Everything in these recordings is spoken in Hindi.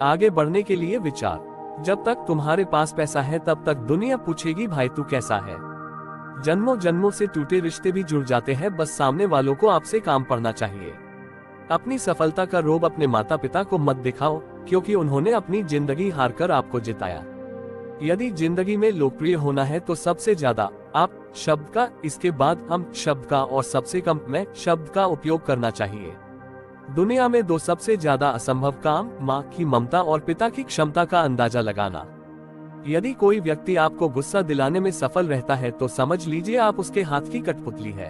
आगे बढ़ने के लिए विचार। जब तक तुम्हारे पास पैसा है तब तक दुनिया पूछेगी भाई तू कैसा है। जन्मों जन्मों से टूटे रिश्ते भी जुड़ जाते हैं, बस सामने वालों को आपसे काम पड़ना चाहिए। अपनी सफलता का रोब अपने माता पिता को मत दिखाओ, क्योंकि उन्होंने अपनी जिंदगी हारकर आपको जिताया। यदि जिंदगी में लोकप्रिय होना है तो सबसे ज्यादा आप शब्द का, इसके बाद हम शब्द का और सबसे कम मैं शब्द का उपयोग करना चाहिए। दुनिया में दो सबसे ज्यादा असंभव काम, माँ की ममता और पिता की क्षमता का अंदाजा लगाना। यदि कोई व्यक्ति आपको गुस्सा दिलाने में सफल रहता है तो समझ लीजिए आप उसके हाथ की कठपुतली है।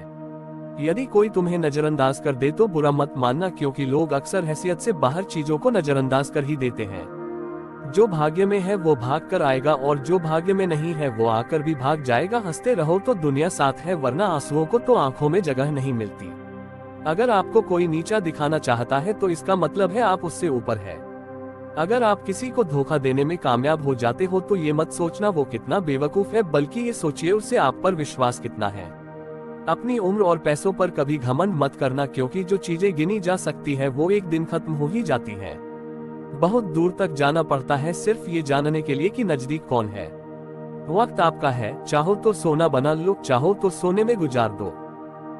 यदि कोई तुम्हें नजरअंदाज कर दे तो बुरा मत मानना, क्योंकि लोग अक्सर हैसियत से बाहर चीजों को नजरअंदाज कर ही देते हैं। जो भाग्य में है वो भाग कर आएगा और जो भाग्य में नहीं है वो आकर भी भाग जाएगा। हंसते रहो तो दुनिया साथ है, वरना आंसुओं को तो आंखों में जगह नहीं मिलती। अगर आपको कोई नीचा दिखाना चाहता है तो इसका मतलब है आप उससे ऊपर है। अगर आप किसी को धोखा देने में कामयाब हो जाते हो तो ये मत सोचना वो कितना बेवकूफ है, बल्कि ये सोचिए उससे आप पर विश्वास कितना है। अपनी उम्र और पैसों पर कभी घमंड मत करना, क्योंकि जो चीजें गिनी जा सकती है वो एक दिन खत्म हो ही जाती है। बहुत दूर तक जाना पड़ता है सिर्फ ये जानने के लिए कि नजदीक कौन है। वक्त आपका है, चाहो तो सोना बना लो, चाहो तो सोने में गुजार दो।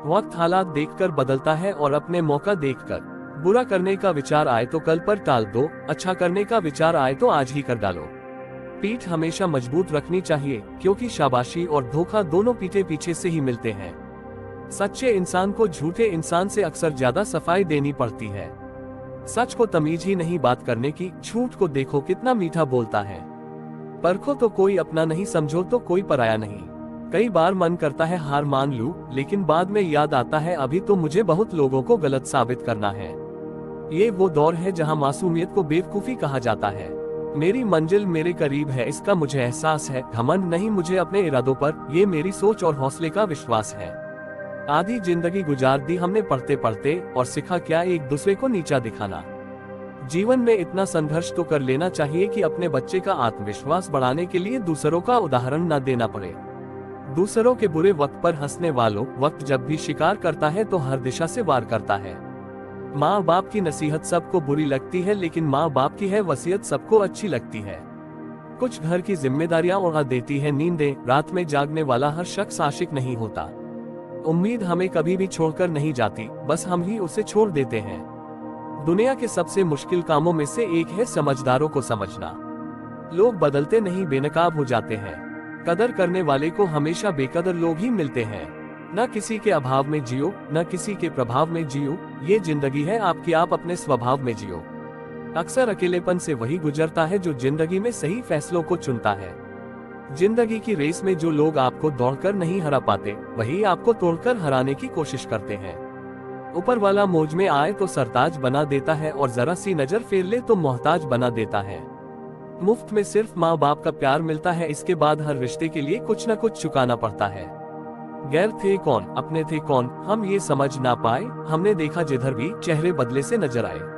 वक्त हालात देखकर बदलता है और अपने मौका देखकर। बुरा करने का विचार आए तो कल पर टाल दो, अच्छा करने का विचार आए तो आज ही कर डालो। पीठ हमेशा मजबूत रखनी चाहिए, क्योंकि शाबाशी और धोखा दोनों पीठे पीछे से ही मिलते हैं। सच्चे इंसान को झूठे इंसान से अक्सर ज्यादा सफाई देनी पड़ती है। सच को तमीज ही नहीं बात करने की, झूठ को देखो कितना मीठा बोलता है। परखो तो कोई अपना नहीं, समझो तो कोई पराया नहीं। कई बार मन करता है हार मान लूं, लेकिन बाद में याद आता है अभी तो मुझे बहुत लोगों को गलत साबित करना है। ये वो दौर है जहां मासूमियत को बेवकूफी कहा जाता है। मेरी मंजिल मेरे करीब है, इसका मुझे एहसास है। घमंड नहीं मुझे अपने इरादों पर, ये मेरी सोच और हौसले का विश्वास है। आधी जिंदगी गुजार दी हमने पढ़ते पढ़ते, और सिखा क्या एक दूसरे को नीचा दिखाना। जीवन में इतना संघर्ष तो कर लेना चाहिए कि अपने बच्चे का आत्मविश्वास बढ़ाने के लिए दूसरों का उदाहरण न देना पड़े। दूसरों के बुरे वक्त पर हंसने वालों, वक्त जब भी शिकार करता है तो हर दिशा से वार करता है। माँ बाप की नसीहत सबको बुरी लगती है, लेकिन माँ बाप की है वसीयत सबको अच्छी लगती है। कुछ घर की जिम्मेदारियां उड़ा देती है नींदें, रात में जागने वाला हर शख्स आशिक नहीं होता। उम्मीद हमें कभी भी छोड़कर नहीं जाती, बस हम ही उसे छोड़ देते हैं। दुनिया के सबसे मुश्किल कामों में से एक है समझदारों को समझना। लोग बदलते नहीं, बेनकाब हो जाते हैं। कदर करने वाले को हमेशा बेकदर लोग ही मिलते हैं। न किसी के अभाव में जियो, न किसी के प्रभाव में जियो। ये जिंदगी है आपकी, आप अपने स्वभाव में जियो। अक्सर अकेलेपन से वही गुजरता है जो जिंदगी में सही फैसलों को चुनता है। जिंदगी की रेस में जो लोग आपको दौड़कर नहीं हरा पाते, वही आपको तोड़कर हराने की कोशिश करते हैं। ऊपर वाला मौज में आए तो सरताज बना देता है, और जरा सी नजर फेर ले तो मोहताज बना देता है। मुफ्त में सिर्फ माँ बाप का प्यार मिलता है, इसके बाद हर रिश्ते के लिए कुछ न कुछ चुकाना पड़ता है। गैर थे कौन, अपने थे कौन, हम ये समझ ना पाए। हमने देखा जिधर भी चेहरे बदले से नजर आए।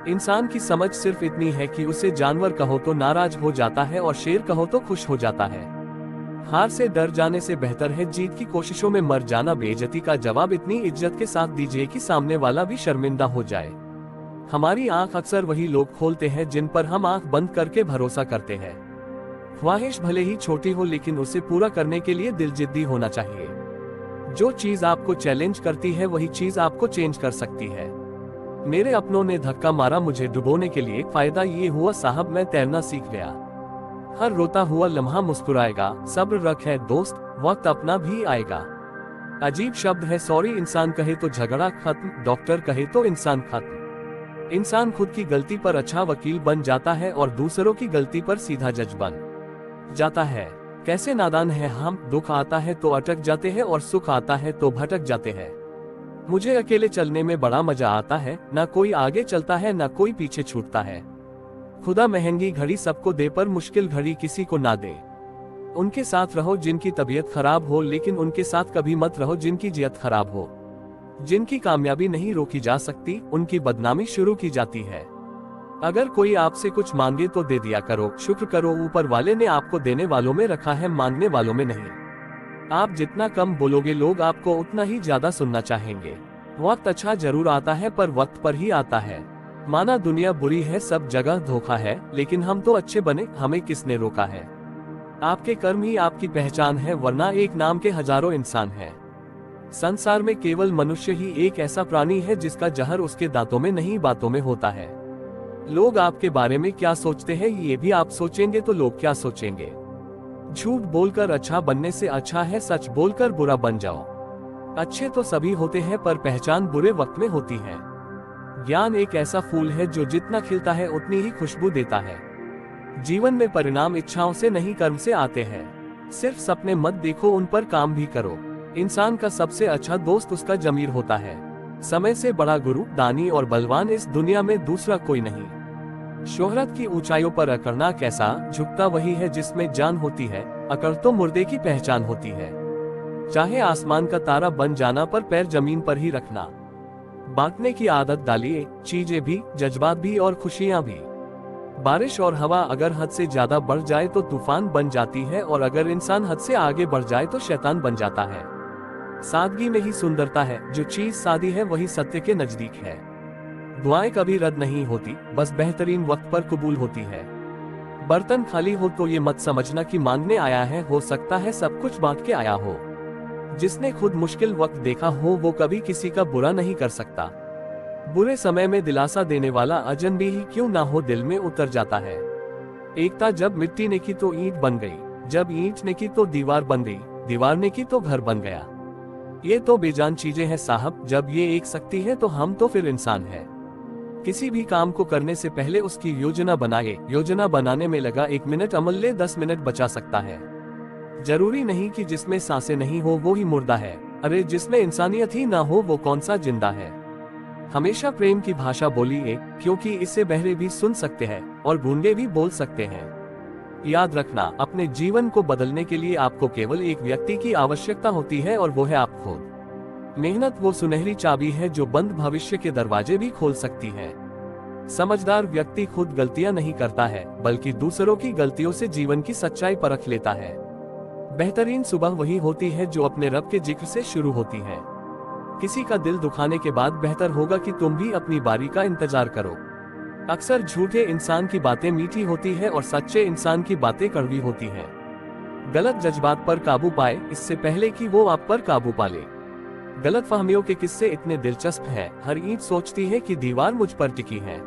इंसान की समझ सिर्फ इतनी है कि उसे जानवर कहो तो नाराज हो जाता है और शेर कहो तो खुश हो जाता है। हार से डर जाने से बेहतर है जीत की कोशिशों में मर जाना। बेइज्जती का जवाब इतनी इज्जत के साथ दीजिए कि सामने वाला भी शर्मिंदा हो जाए। हमारी आंख अक्सर वही लोग खोलते हैं जिन पर हम आंख बंद करके भरोसा करते हैं। ख्वाहिश भले ही छोटी हो, लेकिन उसे पूरा करने के लिए दिल जिद्दी होना चाहिए। जो चीज आपको चैलेंज करती है वही चीज आपको चेंज कर सकती है। मेरे अपनों ने धक्का मारा मुझे डुबोने के लिए, फायदा ये हुआ साहब मैं तैरना सीख गया। हर रोता हुआ लम्हा मुस्कुराएगा, सब्र रख है दोस्त, वक्त अपना भी आएगा। अजीब शब्द है सॉरी, इंसान कहे तो झगड़ा खत्म, डॉक्टर कहे तो इंसान खत्म। इंसान खुद की गलती पर अच्छा वकील बन जाता है और दूसरों की गलती पर सीधा जज बन जाता है। कैसे नादान है हम, दुख आता है तो अटक जाते हैं और सुख आता है तो भटक जाते हैं। मुझे अकेले चलने में बड़ा मजा आता है, ना कोई आगे चलता है ना कोई पीछे छूटता है। खुदा महंगी घड़ी सबको दे पर मुश्किल घड़ी किसी को ना दे। उनके साथ रहो जिनकी तबीयत खराब हो, लेकिन उनके साथ कभी मत रहो जिनकी जियत खराब हो। जिनकी कामयाबी नहीं रोकी जा सकती, उनकी बदनामी शुरू की जाती है। अगर कोई आपसे कुछ मांगे तो दे दिया करो, शुक्र करो ऊपर वाले ने आपको देने वालों में रखा है, मांगने वालों में नहीं। आप जितना कम बोलोगे लोग आपको उतना ही ज्यादा सुनना चाहेंगे। वक्त अच्छा जरूर आता है पर वक्त पर ही आता है। माना दुनिया बुरी है, सब जगह धोखा है, लेकिन हम तो अच्छे बने, हमें किसने रोका है। आपके कर्म ही आपकी पहचान है, वरना एक नाम के हजारों इंसान हैं। संसार में केवल मनुष्य ही एक ऐसा प्राणी है जिसका जहर उसके दांतों में नहीं बातों में होता है। लोग आपके बारे में क्या सोचते हैं ये भी आप सोचेंगे तो लोग क्या सोचेंगे। झूठ बोलकर अच्छा बनने से अच्छा है सच बोलकर बुरा बन जाओ। अच्छे तो सभी होते हैं पर पहचान बुरे वक्त में होती है। ज्ञान एक ऐसा फूल है जो जितना खिलता है उतनी ही खुशबू देता है। जीवन में परिणाम इच्छाओं से नहीं कर्म से आते हैं। सिर्फ सपने मत देखो, उन पर काम भी करो। इंसान का सबसे अच्छा दोस्त उसका जमीर होता है। समय से बड़ा गुरु, दानी और बलवान इस दुनिया में दूसरा कोई नहीं। शोहरत की ऊंचाइयों पर अकड़ना कैसा, झुकता वही है जिसमें जान होती है, अकड़ तो मुर्दे की पहचान होती है। चाहे आसमान का तारा बन जाना पर पैर जमीन पर ही रखना। बांटने की आदत डालिए, चीजें भी, जज्बात भी और खुशियां भी। बारिश और हवा अगर हद से ज्यादा बढ़ जाए तो तूफान बन जाती है, और अगर इंसान हद से आगे बढ़ जाए तो शैतान बन जाता है। सादगी में ही सुंदरता है, जो चीज सादी है वही सत्य के नजदीक है। दुआएं कभी रद्द नहीं होती, बस बेहतरीन वक्त पर कबूल होती है। बर्तन खाली हो तो ये मत समझना कि मांगने आया है, हो सकता है सब कुछ बांट के आया हो। जिसने खुद मुश्किल वक्त देखा हो वो कभी किसी का बुरा नहीं कर सकता। बुरे समय में दिलासा देने वाला अजनबी ही क्यों ना हो दिल में उतर जाता है। एकता जब मिट्टी ने की तो ईंट बन गई, जब ईंट ने की तो दीवार बन गई, दीवार ने की तो घर बन गया। ये तो बेजान चीजें हैं साहब, जब ये एक शक्ति है तो हम तो फिर इंसान है। किसी भी काम को करने से पहले उसकी योजना बनाए। योजना बनाने में लगा 1 मिनट अमल 10 मिनट बचा सकता है। जरूरी नहीं कि जिसमें सांसें नहीं हो वो ही मुर्दा है। अरे जिसमें इंसानियत ही ना हो वो कौन सा जिंदा है। हमेशा प्रेम की भाषा बोलिए, क्योंकि इससे बहरे भी सुन सकते हैं और गूंगे भी बोल सकते हैं। याद रखना, अपने जीवन को बदलने के लिए आपको केवल एक व्यक्ति की आवश्यकता होती है और वो है आप खुद। मेहनत वो सुनहरी चाबी है जो बंद भविष्य के दरवाजे भी खोल सकती है। समझदार व्यक्ति खुद गलतियां नहीं करता है, बल्कि दूसरों की गलतियों से जीवन की सच्चाई परख लेता है। बेहतरीन सुबह वही होती है जो अपने रब के जिक्र से शुरू होती है। किसी का दिल दुखाने के बाद बेहतर होगा कि तुम भी अपनी बारी का इंतजार करो। अक्सर झूठे इंसान की बातें मीठी होती है और सच्चे इंसान की बातें कड़वी होती हैं। गलत जज्बात पर काबू पाए इससे पहले कि वो आप पर काबू पा ले। गलतफहमियों के किस्से इतने दिलचस्प हैं, हर ईंट सोचती है कि दीवार मुझ पर टिकी है।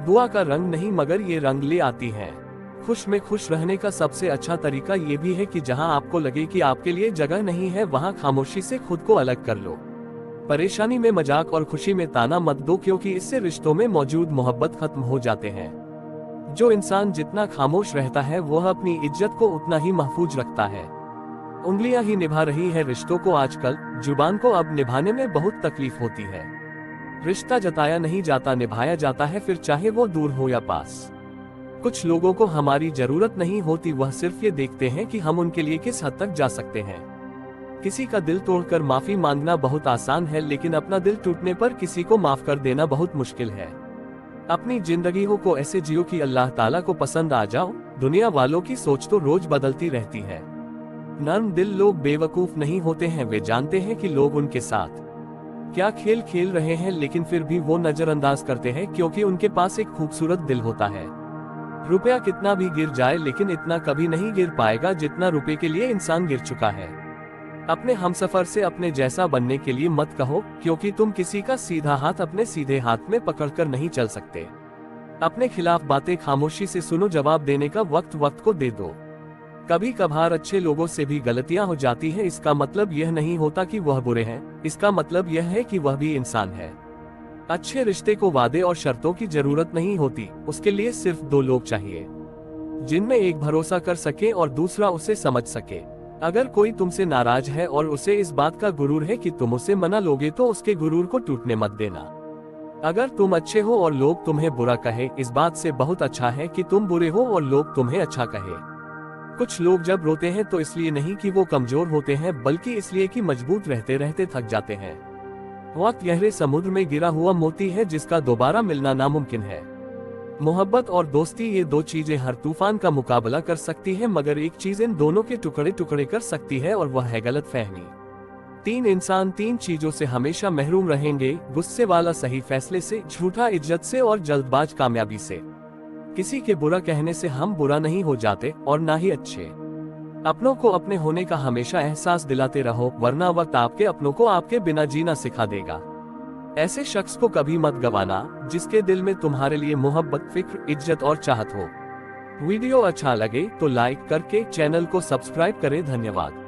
दुआ का रंग नहीं मगर ये रंग ले आती है। खुश में खुश रहने का सबसे अच्छा तरीका ये भी है कि जहां आपको लगे कि आपके लिए जगह नहीं है वहां खामोशी से खुद को अलग कर लो। परेशानी में मजाक और खुशी में ताना मत दो, क्योंकि इससे रिश्तों में मौजूद मोहब्बत खत्म हो जाते हैं। जो इंसान जितना खामोश रहता है वह अपनी इज्जत को उतना ही महफूज रखता है। उंगलियां ही निभा रही है रिश्तों को आजकल, जुबान को अब निभाने में बहुत तकलीफ होती है। रिश्ता जताया नहीं जाता, निभाया जाता है, फिर चाहे वो दूर हो या पास। कुछ लोगों को हमारी जरूरत नहीं होती, वह सिर्फ ये देखते हैं कि हम उनके लिए किस हद तक जा सकते हैं। किसी का दिल तोड़कर माफी मांगना बहुत आसान है, लेकिन अपना दिल टूटने पर किसी को माफ कर देना बहुत मुश्किल है। अपनी जिंदगियों को ऐसे जियो कि अल्लाह ताला को पसंद आ जाओ। दुनिया वालों की सोच तो रोज बदलती रहती है। नर्म दिल लोग बेवकूफ नहीं होते हैं, वे जानते हैं कि लोग उनके साथ क्या खेल खेल रहे हैं, लेकिन फिर भी वो नजरअंदाज करते हैं क्योंकि उनके पास एक खूबसूरत दिल होता है। रुपया कितना भी गिर जाए लेकिन इतना कभी नहीं गिर पाएगा जितना रुपए के लिए इंसान गिर चुका है। अपने हमसफर से अपने जैसा बनने के लिए मत कहो, क्योंकि तुम किसी का सीधा हाथ अपने सीधे हाथ में पकड़कर नहीं चल सकते। अपने खिलाफ बातें खामोशी से सुनो, जवाब देने का वक्त वक्त को दे दो। कभी कभार अच्छे लोगों से भी गलतियां हो जाती हैं, इसका मतलब यह नहीं होता कि वह बुरे हैं, इसका मतलब यह है कि वह भी इंसान है। अच्छे रिश्ते को वादे और शर्तों की जरूरत नहीं होती, उसके लिए सिर्फ 2 लोग चाहिए जिनमें एक भरोसा कर सके और दूसरा उसे समझ सके। अगर कोई तुमसे नाराज है और उसे इस बात का गुरूर है कि तुम उसे मना लोगे तो उसके गुरूर को टूटने मत देना। अगर तुम अच्छे हो और लोग तुम्हें बुरा कहे, इस बात से बहुत अच्छा है कि तुम बुरे हो और लोग तुम्हें अच्छा कहे। कुछ लोग जब रोते हैं तो इसलिए नहीं कि वो कमजोर होते हैं, बल्कि इसलिए कि मजबूत रहते रहते थक जाते हैं। वक्त गहरे समुद्र में गिरा हुआ मोती है जिसका दोबारा मिलना नामुमकिन है। मोहब्बत और दोस्ती, ये 2 चीजें हर तूफान का मुकाबला कर सकती है, मगर एक चीज इन दोनों के टुकड़े टुकड़े कर सकती है और वह है गलतफहमी। 3 इंसान 3 चीजों से हमेशा महरूम रहेंगे, गुस्से वाला सही फैसले से, झूठा इज्जत से और जल्दबाज कामयाबी से। किसी के बुरा कहने से हम बुरा नहीं हो जाते और ना ही अच्छे। अपनों को अपने होने का हमेशा एहसास दिलाते रहो, वरना वक्त आपके अपनों को आपके बिना जीना सिखा देगा। ऐसे शख्स को कभी मत गवाना जिसके दिल में तुम्हारे लिए मोहब्बत, फिक्र, इज्जत और चाहत हो। वीडियो अच्छा लगे तो लाइक करके चैनल को सब्सक्राइब करें। धन्यवाद।